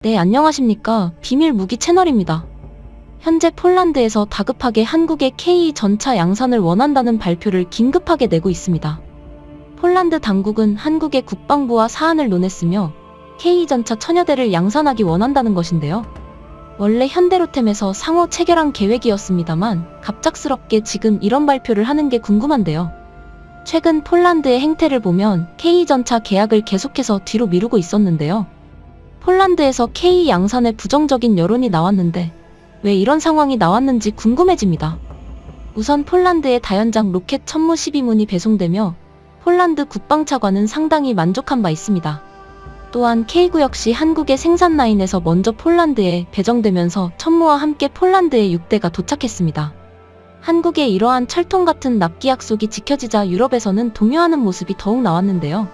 네, 안녕하십니까. 비밀 무기 채널입니다. 현재 폴란드에서 다급하게 한국의 K 전차 양산을 원한다는 발표를 긴급하게 내고 있습니다. 폴란드 당국은 한국의 국방부와 사안을 논했으며 K 전차 천여 대를 양산하기 원한다는 것인데요. 원래 현대로템에서 상호 체결한 계획이었습니다만 갑작스럽게 지금 이런 발표를 하는 게 궁금한데요. 최근 폴란드의 행태를 보면 K 전차 계약을 계속해서 뒤로 미루고 있었는데요. 폴란드에서 K 양산에 부정적인 여론이 나왔는데 왜 이런 상황이 나왔는지 궁금해집니다. 우선 폴란드의 다연장 로켓 천무 12문이 배송되며 폴란드 국방차관은 상당히 만족한 바 있습니다. 또한 K구 역시 한국의 생산 라인에서 먼저 폴란드에 배정되면서 천무와 함께 폴란드에 6대가 도착했습니다. 한국의 이러한 철통 같은 납기 약속이 지켜지자 유럽에서는 동요하는 모습이 더욱 나왔는데요.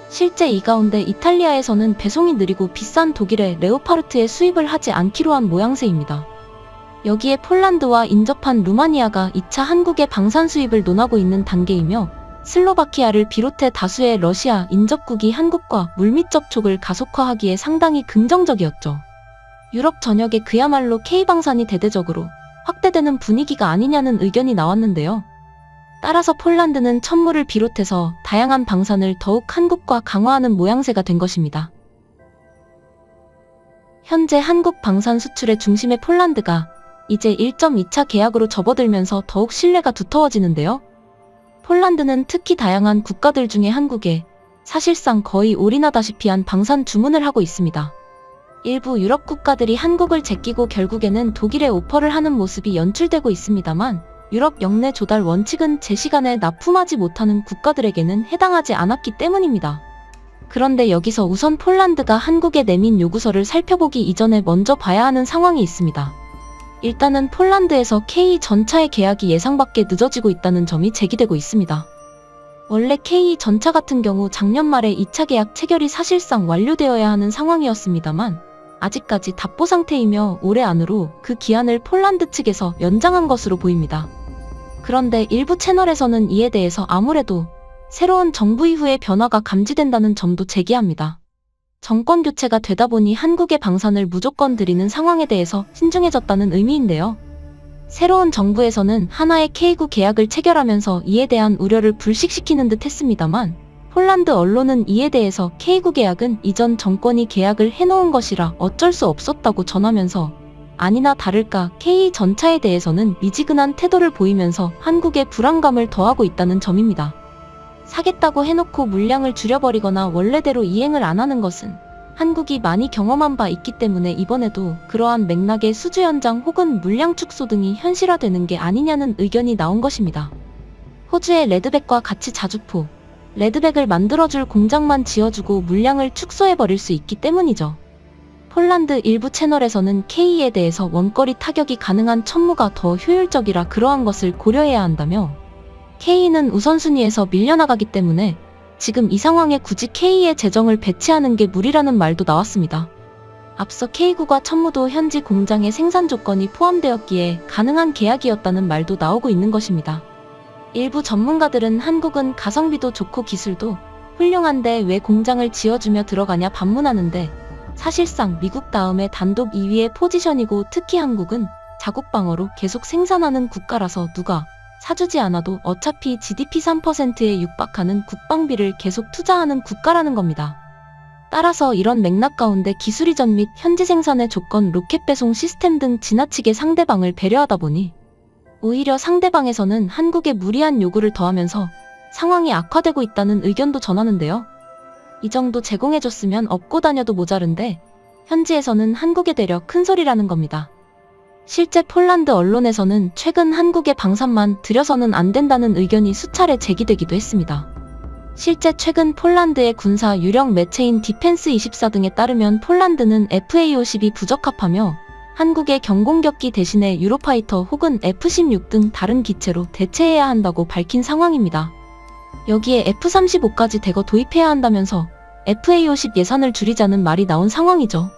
실제 이 가운데 이탈리아에서는 배송이 느리고 비싼 독일의 레오파르트에 수입을 하지 않기로 한 모양새입니다. 여기에 폴란드와 인접한 루마니아가 2차 한국의 방산 수입을 논하고 있는 단계이며 슬로바키아를 비롯해 다수의 러시아 인접국이 한국과 물밑 접촉을 가속화하기에 상당히 긍정적이었죠. 유럽 전역에 그야말로 K방산이 대대적으로 확대되는 분위기가 아니냐는 의견이 나왔는데요. 따라서 폴란드는 천무를 비롯해서 다양한 방산을 더욱 한국과 강화하는 모양새가 된 것입니다. 현재 한국 방산 수출의 중심의 폴란드가 이제 1.2차 계약으로 접어들면서 더욱 신뢰가 두터워지는데요. 폴란드는 특히 다양한 국가들 중에 한국에 사실상 거의 올인하다시피 한 방산 주문을 하고 있습니다. 일부 유럽 국가들이 한국을 제끼고 결국에는 독일에 오퍼를 하는 모습이 연출되고 있습니다만 유럽 역내 조달 원칙은 제 시간에 납품하지 못하는 국가들에게는 해당하지 않았기 때문입니다. 그런데 여기서 우선 폴란드가 한국에 내민 요구서를 살펴보기 이전에 먼저 봐야 하는 상황이 있습니다. 일단은 폴란드에서 K 전차의 계약이 예상밖에 늦어지고 있다는 점이 제기되고 있습니다. 원래 K 전차 같은 경우 작년 말에 2차 계약 체결이 사실상 완료되어야 하는 상황이었습니다만 아직까지 답보 상태이며 올해 안으로 그 기한을 폴란드 측에서 연장한 것으로 보입니다. 그런데 일부 채널에서는 이에 대해서 아무래도 새로운 정부 이후의 변화가 감지된다는 점도 제기합니다. 정권 교체가 되다 보니 한국의 방산을 무조건 들이는 상황에 대해서 신중해졌다는 의미인데요. 새로운 정부에서는 하나의 K구 계약을 체결하면서 이에 대한 우려를 불식시키는 듯 했습니다만 폴란드 언론은 이에 대해서 K구 계약은 이전 정권이 계약을 해놓은 것이라 어쩔 수 없었다고 전하면서 아니나 다를까 K 전차에 대해서는 미지근한 태도를 보이면서 한국에 불안감을 더하고 있다는 점입니다. 사겠다고 해놓고 물량을 줄여버리거나 원래대로 이행을 안 하는 것은 한국이 많이 경험한 바 있기 때문에 이번에도 그러한 맥락의 수주 연장 혹은 물량 축소 등이 현실화되는 게 아니냐는 의견이 나온 것입니다. 호주의 레드백과 같이 자주포, 레드백을 만들어줄 공장만 지어주고 물량을 축소해버릴 수 있기 때문이죠. 폴란드 일부 채널에서는 K에 대해서 원거리 타격이 가능한 천무가 더 효율적이라 그러한 것을 고려해야 한다며 K는 우선순위에서 밀려나가기 때문에 지금 이 상황에 굳이 K의 재정을 배치하는 게 무리라는 말도 나왔습니다. 앞서 K구가 천무도 현지 공장의 생산 조건이 포함되었기에 가능한 계약이었다는 말도 나오고 있는 것입니다. 일부 전문가들은 한국은 가성비도 좋고 기술도 훌륭한데 왜 공장을 지어주며 들어가냐 반문하는데 사실상 미국 다음에 단독 2위의 포지션이고 특히 한국은 자국 방어로 계속 생산하는 국가라서 누가 사주지 않아도 어차피 GDP 3%에 육박하는 국방비를 계속 투자하는 국가라는 겁니다. 따라서 이런 맥락 가운데 기술 이전 및 현지 생산의 조건, 로켓 배송 시스템 등 지나치게 상대방을 배려하다 보니 오히려 상대방에서는 한국에 무리한 요구를 더하면서 상황이 악화되고 있다는 의견도 전하는데요. 이 정도 제공해줬으면 업고 다녀도 모자른데 현지에서는 한국에 대려 큰 소리라는 겁니다. 실제 폴란드 언론에서는 최근 한국의 방산만 들여서는 안 된다는 의견이 수차례 제기되기도 했습니다. 실제 최근 폴란드의 군사 유력 매체인 디펜스24 등에 따르면 폴란드는 FA-50이 부적합하며 한국의 경공격기 대신에 유로파이터 혹은 F-16 등 다른 기체로 대체해야 한다고 밝힌 상황입니다. 여기에 F-35까지 대거 도입해야 한다면서 FA-50 예산을 줄이자는 말이 나온 상황이죠.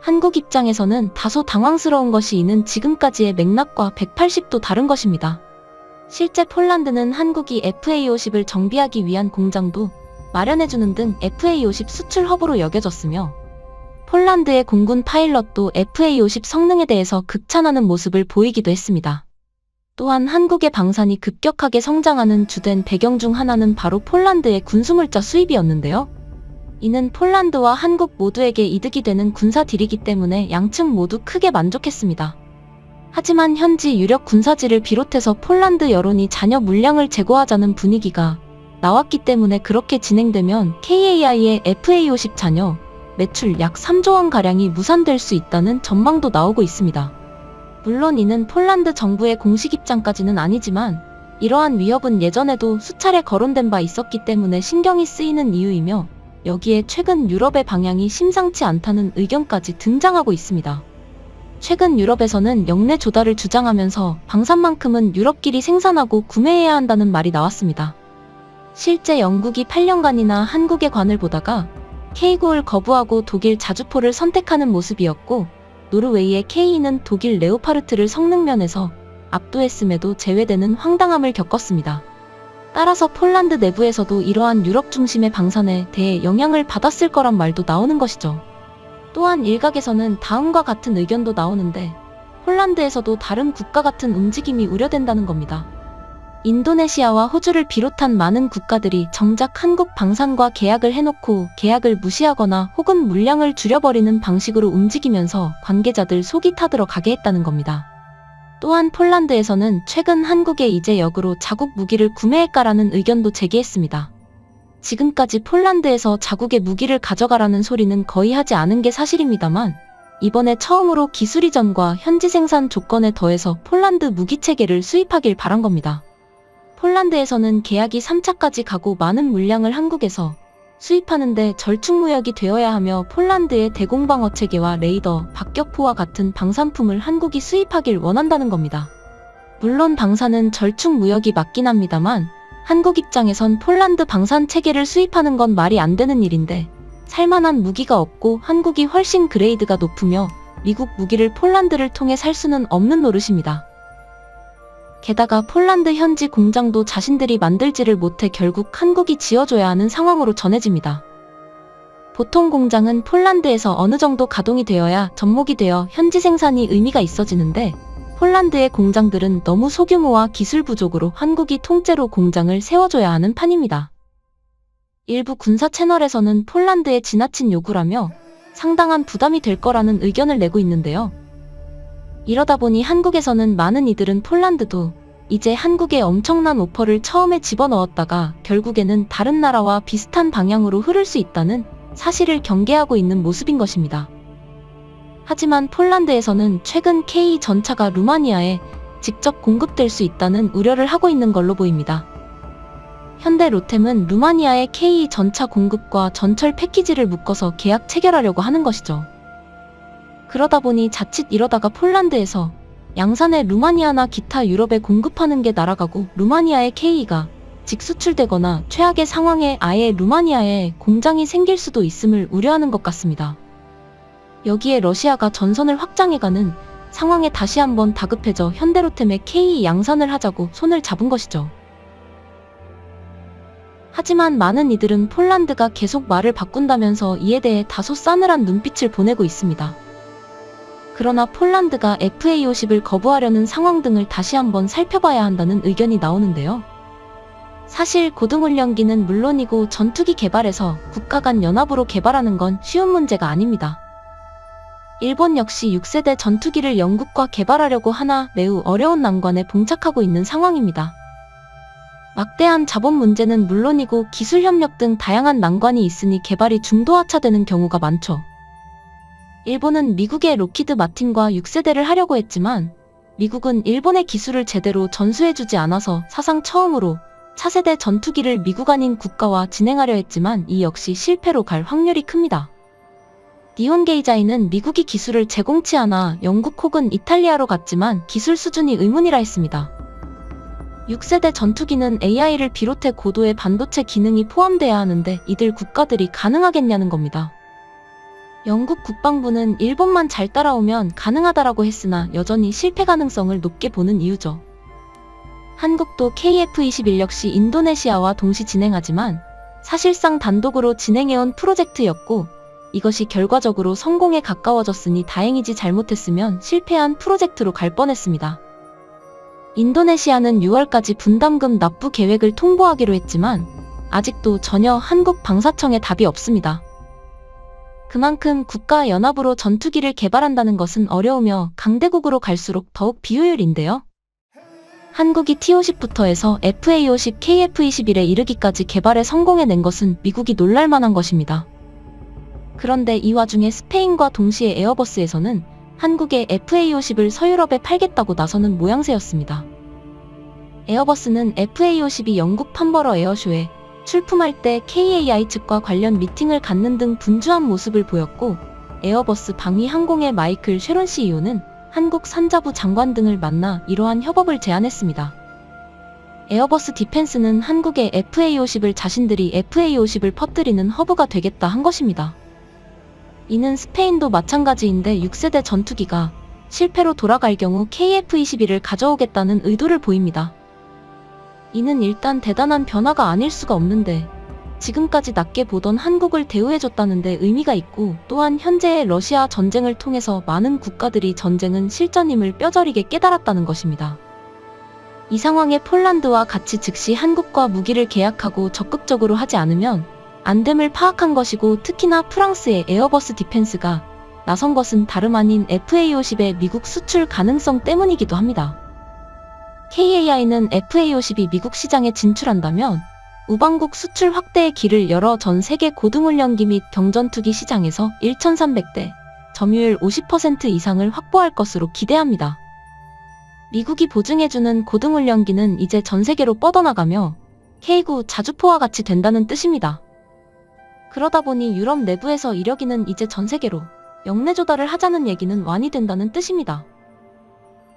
한국 입장에서는 다소 당황스러운 것이 이는 지금까지의 맥락과 180도 다른 것입니다. 실제 폴란드는 한국이 FA-50을 정비하기 위한 공장도 마련해주는 등 FA-50 수출 허브로 여겨졌으며 폴란드의 공군 파일럿도 FA-50 성능에 대해서 극찬하는 모습을 보이기도 했습니다. 또한 한국의 방산이 급격하게 성장하는 주된 배경 중 하나는 바로 폴란드의 군수물자 수입이었는데요. 이는 폴란드와 한국 모두에게 이득이 되는 군사 딜이기 때문에 양측 모두 크게 만족했습니다. 하지만 현지 유력 군사지를 비롯해서 폴란드 여론이 잔여 물량을 제고하자는 분위기가 나왔기 때문에 그렇게 진행되면 KAI의 FA-50 잔여 매출 약 3조 원가량이 무산될 수 있다는 전망도 나오고 있습니다. 물론 이는 폴란드 정부의 공식 입장까지는 아니지만 이러한 위협은 예전에도 수차례 거론된 바 있었기 때문에 신경이 쓰이는 이유이며 여기에 최근 유럽의 방향이 심상치 않다는 의견까지 등장하고 있습니다. 최근 유럽에서는 역내 조달을 주장하면서 방산만큼은 유럽끼리 생산하고 구매해야 한다는 말이 나왔습니다. 실제 영국이 8년간이나 한국의 관을 보다가 K9을 거부하고 독일 자주포를 선택하는 모습이었고 노르웨이의 K는 독일 레오파르트를 성능면에서 압도했음에도 제외되는 황당함을 겪었습니다. 따라서 폴란드 내부에서도 이러한 유럽 중심의 방산에 대해 영향을 받았을 거란 말도 나오는 것이죠. 또한 일각에서는 다음과 같은 의견도 나오는데 폴란드에서도 다른 국가 같은 움직임이 우려된다는 겁니다. 인도네시아와 호주를 비롯한 많은 국가들이 정작 한국 방산과 계약을 해놓고 계약을 무시하거나 혹은 물량을 줄여버리는 방식으로 움직이면서 관계자들 속이 타들어 가게 했다는 겁니다. 또한 폴란드에서는 최근 한국에 이제 역으로 자국 무기를 구매할까라는 의견도 제기했습니다. 지금까지 폴란드에서 자국의 무기를 가져가라는 소리는 거의 하지 않은 게 사실입니다만 이번에 처음으로 기술 이전과 현지 생산 조건에 더해서 폴란드 무기체계를 수입하길 바란 겁니다. 폴란드에서는 계약이 3차까지 가고 많은 물량을 한국에서 수입하는데 절충무역이 되어야 하며 폴란드의 대공방어 체계와 레이더, 박격포와 같은 방산품을 한국이 수입하길 원한다는 겁니다. 물론 방산은 절충무역이 맞긴 합니다만 한국 입장에선 폴란드 방산 체계를 수입하는 건 말이 안 되는 일인데 살만한 무기가 없고 한국이 훨씬 그레이드가 높으며 미국 무기를 폴란드를 통해 살 수는 없는 노릇입니다. 게다가 폴란드 현지 공장도 자신들이 만들지를 못해 결국 한국이 지어줘야 하는 상황으로 전해집니다. 보통 공장은 폴란드에서 어느 정도 가동이 되어야 접목이 되어 현지 생산이 의미가 있어지는데 폴란드의 공장들은 너무 소규모와 기술 부족으로 한국이 통째로 공장을 세워줘야 하는 판입니다. 일부 군사 채널에서는 폴란드의 지나친 요구라며 상당한 부담이 될 거라는 의견을 내고 있는데요. 이러다 보니 한국에서는 많은 이들은 폴란드도 이제 한국의 엄청난 오퍼를 처음에 집어넣었다가 결국에는 다른 나라와 비슷한 방향으로 흐를 수 있다는 사실을 경계하고 있는 모습인 것입니다. 하지만 폴란드에서는 최근 K 전차가 루마니아에 직접 공급될 수 있다는 우려를 하고 있는 걸로 보입니다. 현대 로템은 루마니아의 K 전차 공급과 전철 패키지를 묶어서 계약 체결하려고 하는 것이죠. 그러다 보니 자칫 이러다가 폴란드에서 양산의 루마니아나 기타 유럽에 공급하는 게 날아가고 루마니아의 K가 직수출되거나 최악의 상황에 아예 루마니아에 공장이 생길 수도 있음을 우려하는 것 같습니다. 여기에 러시아가 전선을 확장해가는 상황에 다시 한번 다급해져 현대로템의 K 양산을 하자고 손을 잡은 것이죠. 하지만 많은 이들은 폴란드가 계속 말을 바꾼다면서 이에 대해 다소 싸늘한 눈빛을 보내고 있습니다. 그러나 폴란드가 FA-50을 거부하려는 상황 등을 다시 한번 살펴봐야 한다는 의견이 나오는데요. 사실 고등훈련기는 물론이고 전투기 개발에서 국가 간 연합으로 개발하는 건 쉬운 문제가 아닙니다. 일본 역시 6세대 전투기를 영국과 개발하려고 하나 매우 어려운 난관에 봉착하고 있는 상황입니다. 막대한 자본 문제는 물론이고 기술 협력 등 다양한 난관이 있으니 개발이 중도하차되는 경우가 많죠. 일본은 미국의 로키드 마틴과 6세대를 하려고 했지만 미국은 일본의 기술을 제대로 전수해주지 않아서 사상 처음으로 차세대 전투기를 미국 아닌 국가와 진행하려 했지만 이 역시 실패로 갈 확률이 큽니다. 니혼 게이자이는 미국이 기술을 제공치 않아 영국 혹은 이탈리아로 갔지만 기술 수준이 의문이라 했습니다. 6세대 전투기는 AI를 비롯해 고도의 반도체 기능이 포함돼야 하는데 이들 국가들이 가능하겠냐는 겁니다. 영국 국방부는 일본만 잘 따라오면 가능하다라고 했으나 여전히 실패 가능성을 높게 보는 이유죠. 한국도 KF-21 역시 인도네시아와 동시 진행하지만 사실상 단독으로 진행해온 프로젝트였고 이것이 결과적으로 성공에 가까워졌으니 다행이지 잘못했으면 실패한 프로젝트로 갈 뻔했습니다. 인도네시아는 6월까지 분담금 납부 계획을 통보하기로 했지만 아직도 전혀 한국 방사청에 답이 없습니다. 그만큼 국가 연합으로 전투기를 개발한다는 것은 어려우며 강대국으로 갈수록 더욱 비효율인데요. 한국이 T-50부터 해서 FA-50, KF-21에 이르기까지 개발에 성공해낸 것은 미국이 놀랄만한 것입니다. 그런데 이 와중에 스페인과 동시에 에어버스에서는 한국의 FA-50을 서유럽에 팔겠다고 나서는 모양새였습니다. 에어버스는 FA-50이 영국 판버러 에어쇼에 출품할 때 KAI 측과 관련 미팅을 갖는 등 분주한 모습을 보였고, 에어버스 방위 항공의 마이클 쉐론 CEO는 한국 산자부 장관 등을 만나 이러한 협업을 제안했습니다. 에어버스 디펜스는 한국의 FA-50을 자신들이 FA-50을 퍼뜨리는 허브가 되겠다 한 것입니다. 이는 스페인도 마찬가지인데 6세대 전투기가 실패로 돌아갈 경우 KF-21을 가져오겠다는 의도를 보입니다. 이는 일단 대단한 변화가 아닐 수가 없는데 지금까지 낮게 보던 한국을 대우해줬다는 데 의미가 있고, 또한 현재의 러시아 전쟁을 통해서 많은 국가들이 전쟁은 실전임을 뼈저리게 깨달았다는 것입니다. 이 상황에 폴란드와 같이 즉시 한국과 무기를 계약하고 적극적으로 하지 않으면 안됨을 파악한 것이고, 특히나 프랑스의 에어버스 디펜스가 나선 것은 다름 아닌 FA-50의 미국 수출 가능성 때문이기도 합니다. KAI는 FA-50이 미국 시장에 진출한다면 우방국 수출 확대의 길을 열어 전 세계 고등훈련기 및 경전투기 시장에서 1,300대, 점유율 50% 이상을 확보할 것으로 기대합니다. 미국이 보증해주는 고등훈련기는 이제 전 세계로 뻗어나가며 K9 자주포와 같이 된다는 뜻입니다. 그러다 보니 유럽 내부에서 이력이는 이제 전 세계로 역내 조달을 하자는 얘기는 완이된다는 뜻입니다.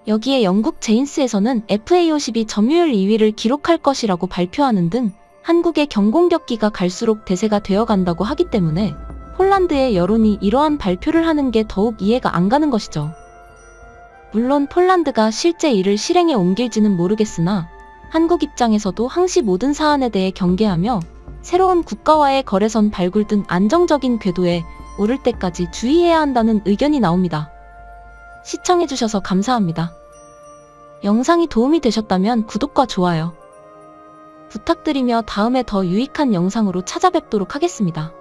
여기에 영국 제인스에서는 FA-50이 점유율 2위를 기록할 것이라고 발표하는 등 한국의 경공격기가 갈수록 대세가 되어간다고 하기 때문에 폴란드의 여론이 이러한 발표를 하는 게 더욱 이해가 안 가는 것이죠. 물론 폴란드가 실제 이를 실행에 옮길지는 모르겠으나 한국 입장에서도 항시 모든 사안에 대해 경계하며 새로운 국가와의 거래선 발굴 등 안정적인 궤도에 오를 때까지 주의해야 한다는 의견이 나옵니다. 시청해주셔서 감사합니다. 영상이 도움이 되셨다면 구독과 좋아요 부탁드리며 다음에 더 유익한 영상으로 찾아뵙도록 하겠습니다.